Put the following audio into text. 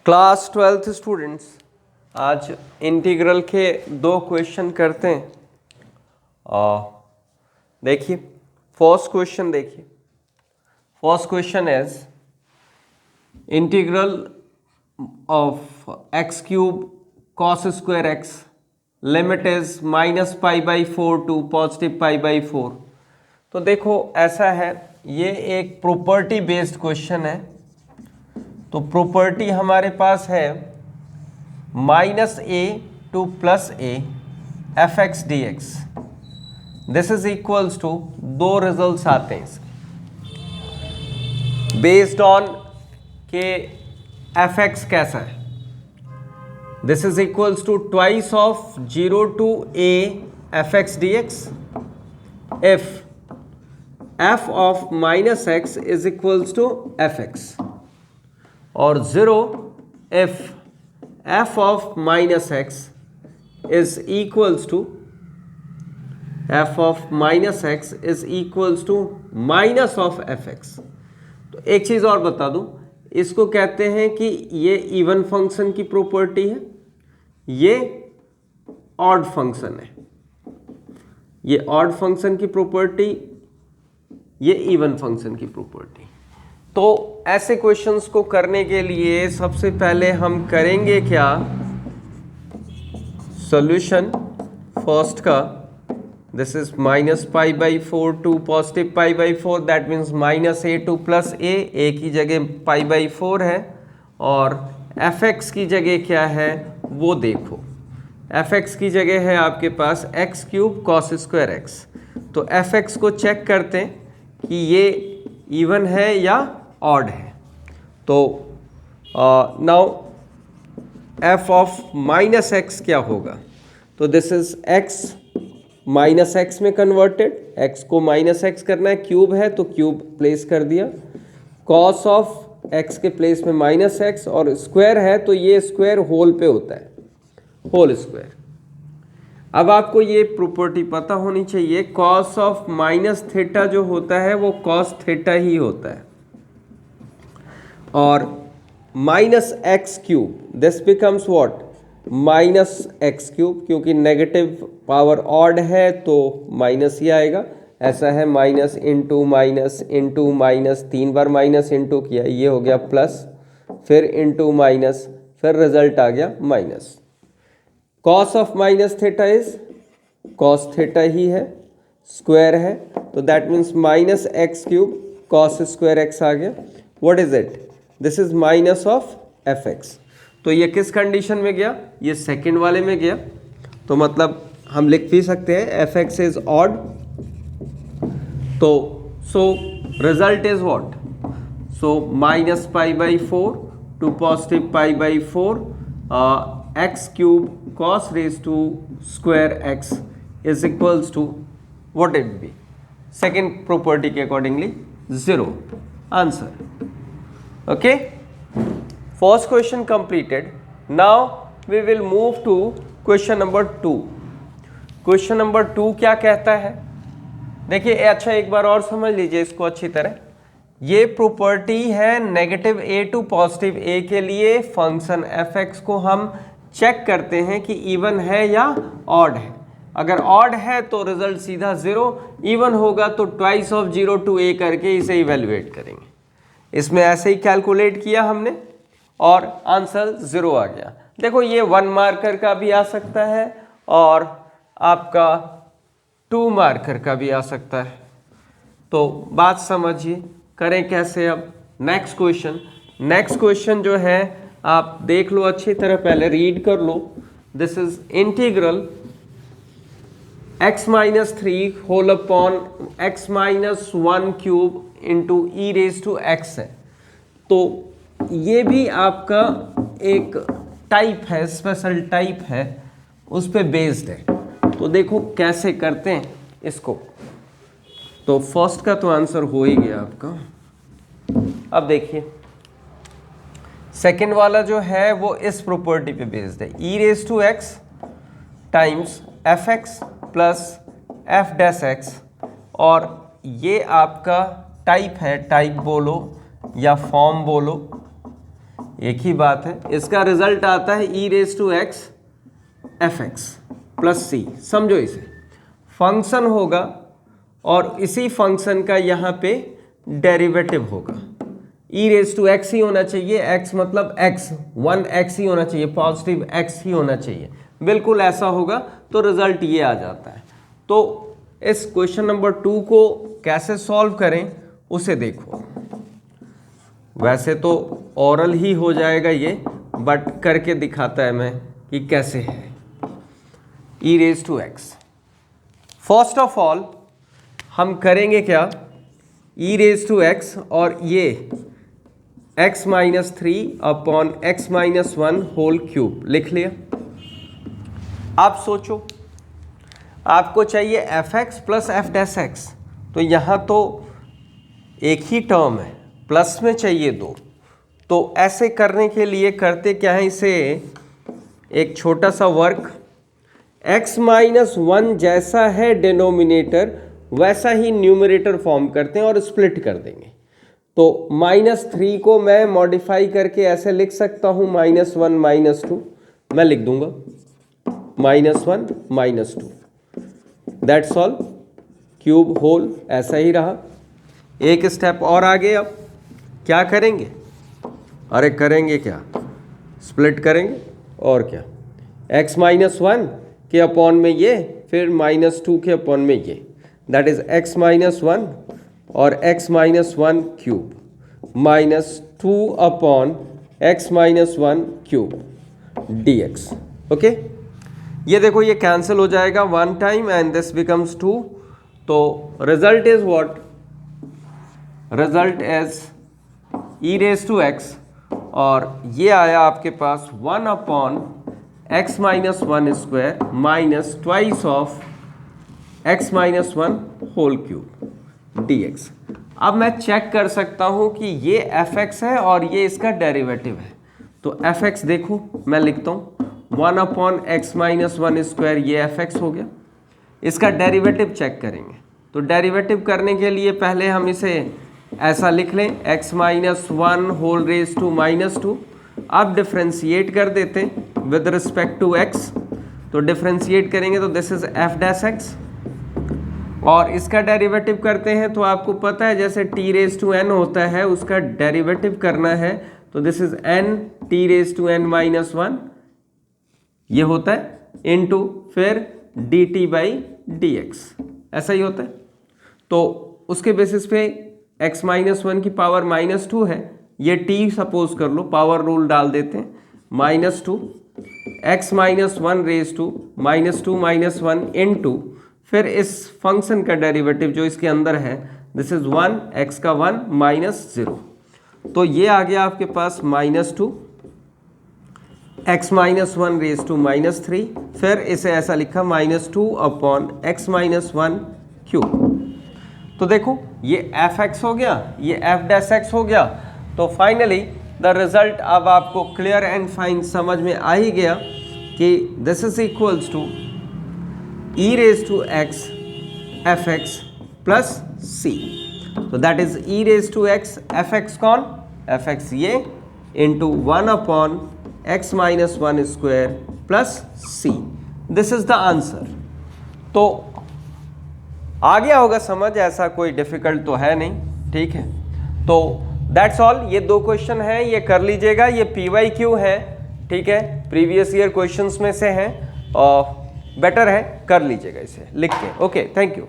Class 12th students, आज integral के दो क्वेश्चन करते हैं। देखिए फर्स्ट क्वेश्चन देखिए। First question is integral of x cube cos square x, limit is -π/4 to +π/4। तो देखो ऐसा है, ये एक प्रॉपर्टी बेस्ड क्वेश्चन है। तो प्रॉपर्टी हमारे पास है -a to +a fx dx। This is equals to, दो रिजल्ट्स आते हैं इसके बेस्ड ऑन के fx कैसा है। This is equals to twice of 0 to a fx dx if f of -x is equals to fx, और 0 if f of -x is equals to minus of fx। तो एक चीज़ और बता दूं, इसको कहते हैं कि ये इवन फंक्शन की प्रॉपर्टी है, ये ऑड फंक्शन है। ये ऑड फंक्शन की प्रॉपर्टी, ये इवन फंक्शन की प्रॉपर्टी। तो ऐसे क्वेश्चंस को करने के लिए सबसे पहले हम करेंगे क्या, सॉल्यूशन फर्स्ट का। This is -π/4 to +π/4, that means -a to +a, a की जगह π/4 है और fx की जगह क्या है वो देखो। fx की जगह है आपके पास x³ cos स्क्वायर x। तो fx को चेक करते हैं कि ये इवन है या ऑड है। तो नाउ f ऑफ -x क्या होगा, तो दिस इज x -x में कन्वर्टेड, x को -x करना है, क्यूब है तो क्यूब प्लेस कर दिया, cos ऑफ x के प्लेस में -x, और स्क्वायर है तो ये स्क्वायर होल पे होता है, होल स्क्वायर। अब आपको ये प्रॉपर्टी पता होनी चाहिए, cos ऑफ -θ जो होता है वो cos θ ही होता है, और -x³, this becomes what, -x³, क्योंकि नेगेटिव पावर ऑड है तो माइनस ही आएगा। ऐसा है, minus into minus into minus, 3 बार माइनस इंटू किया, ये हो गया प्लस, फिर इंटू माइनस, फिर रिजल्ट आ गया minus. cos of -θ is cos θ ही है, स्क्वायर है, तो that means -x³ cos square x आ गया। What is it, this is minus of fx। तो ये किस कंडीशन में गया, ये सेकंड वाले में गया। तो मतलब हम लिख भी सकते हैं fx इज ऑड। तो so result is what, so -π/4 to +π/4 x³ cos raised to square x is equals to what it be, second property के accordingly 0 answer। okay, first question completed। now we will move to question number 2। question number 2 क्या कहता है, देखिए अच्छा एक बार और समझ लीजिए इसको अच्छी तरह। ये प्रॉपर्टी है -a टू +a के लिए फंक्शन fx को हम चेक करते हैं कि इवन है या ऑड है। अगर ऑड है तो रिजल्ट सीधा 0, इवन होगा तो ट्वाइस ऑफ 0 टू a करके इसे इवेलुएट करेंगे। इसमें ऐसे ही कैलकुलेट किया हमने और आंसर 0 आ गया। देखो ये 1 मार्कर का भी आ सकता है और आपका 2 मार्कर का भी आ सकता है। तो बात समझिए, करें कैसे। अब नेक्स्ट क्वेश्चन जो है आप देख लो अच्छी तरह, पहले रीड कर लो। This is integral x-3 whole upon x-1³ into e⁻x है। तो ये भी आपका एक टाइप है, स्पेशल टाइप है, उस पे बेस्ड है। तो देखो कैसे करते हैं इसको। तो फर्स्ट का तो आंसर हो ही गया आपका। अब देखिए सेकेंड वाला जो है वो इस प्रॉपर्टी पे बेस्ड है, e⁻x times fx plus f'(x), और ये आपका टाइप है, टाइप बोलो या फॉर्म बोलो, एक ही बात है। इसका रिजल्ट आता है e raise to x f x plus C. समझो इसे, फंक्शन होगा और इसी फंक्शन का यहाँ पे डेरिवेटिव होगा। e रेज टू एक्स ही होना चाहिए, x मतलब x, 1x ही होना चाहिए, पॉजिटिव x ही होना चाहिए। बिल्कुल ऐसा होगा तो रिजल्ट ये आ जाता है। तो इस क्वेश्चन नंबर 2 को कैसे सॉल्व करें उसे देखो। वैसे तो ओरल ही हो जाएगा ये, बट करके दिखाता है मैं कि कैसे है। e raise to x, first of all हम करेंगे क्या, e रेज टू एक्स और ये x minus 3 upon x minus 1 whole cube लिख लिया। आप सोचो, आपको चाहिए f x plus f dash x, तो यहाँ तो एक ही टर्म है, प्लस में चाहिए 2। तो ऐसे करने के लिए करते क्या है, इसे एक छोटा सा वर्क, x माइनस 1 जैसा है डिनोमिनेटर वैसा ही न्यूमरेटर फॉर्म करते हैं और स्प्लिट कर देंगे। तो माइनस 3 को मैं मॉडिफाई करके ऐसे लिख सकता हूँ माइनस 1 माइनस 2, मैं लिख दूंगा minus 1 minus 2, that's all, cube whole ऐसा ही रहा। एक स्टेप और आगे, अब क्या करेंगे, अरे करेंगे क्या, स्प्लिट करेंगे और क्या, x माइनस 1 के अपॉन में ये, फिर माइनस 2 के अपॉन में ये, दैट इज x माइनस 1 और x minus 1 cube minus 2 upon x minus 1 cube dx। Okay, ये देखो ये कैंसिल हो जाएगा 1 टाइम एंड दिस बिकम्स 2। तो result is what, result is e raise to x और ये आया आपके पास 1 upon x minus 1 square minus twice of x minus 1 whole cube dx। अब मैं चेक कर सकता हूं कि ये fx है और ये इसका डेरिवेटिव है। तो fx देखो मैं लिखता हूं 1 अपॉन एक्स माइनस 1 स्क्वायर, ये fx हो गया। इसका डेरिवेटिव चेक करेंगे, तो डेरिवेटिव करने के लिए पहले हम इसे ऐसा लिख लें x minus 1 whole raise to minus 2। अब डिफ्रेंशिएट कर देते हैं विद रिस्पेक्ट टू x, तो डिफ्रेंशिएट करेंगे तो this is f dash x और इसका डेरिवेटिव करते हैं तो आपको पता है जैसे t रेज टू n होता है उसका डेरिवेटिव करना है, तो this is n t raise to n minus 1 ये होता है इनटू फिर dt बाई dx, ऐसा ही होता है। तो उसके बेसिस पे x माइनस 1 की पावर माइनस 2 है, ये t सपोज कर लो, पावर रूल डाल देते हैं, minus 2 x minus 1 raise to minus 2 minus 1 into फिर इस फंक्शन का डेरिवेटिव जो इसके अंदर है, दिस इज 1 x का 1 माइनस 0, तो ये आ गया आपके पास minus 2 x minus 1 raise to minus 3, फिर इसे ऐसा लिखा minus 2 upon x minus 1 cube. तो देखो ये fx हो गया, ये f डैश x हो गया। तो फाइनली द रिजल्ट अब आपको क्लियर एंड फाइन समझ में आ ही गया कि this is equals to e raise to x fx plus c। तो that is e raise to x fx कौन, fx ये into 1 upon x minus 1 square plus c, this is the answer. तो आ गया होगा समझ, ऐसा कोई डिफिकल्ट तो है नहीं, ठीक है। तो दैट्स ऑल, ये 2 क्वेश्चन हैं, ये कर लीजिएगा, ये PYQ है, ठीक है, प्रीवियस ईयर क्वेश्चंस में से हैं और बेटर है, कर लीजिएगा इसे लिख के। Okay, thank you.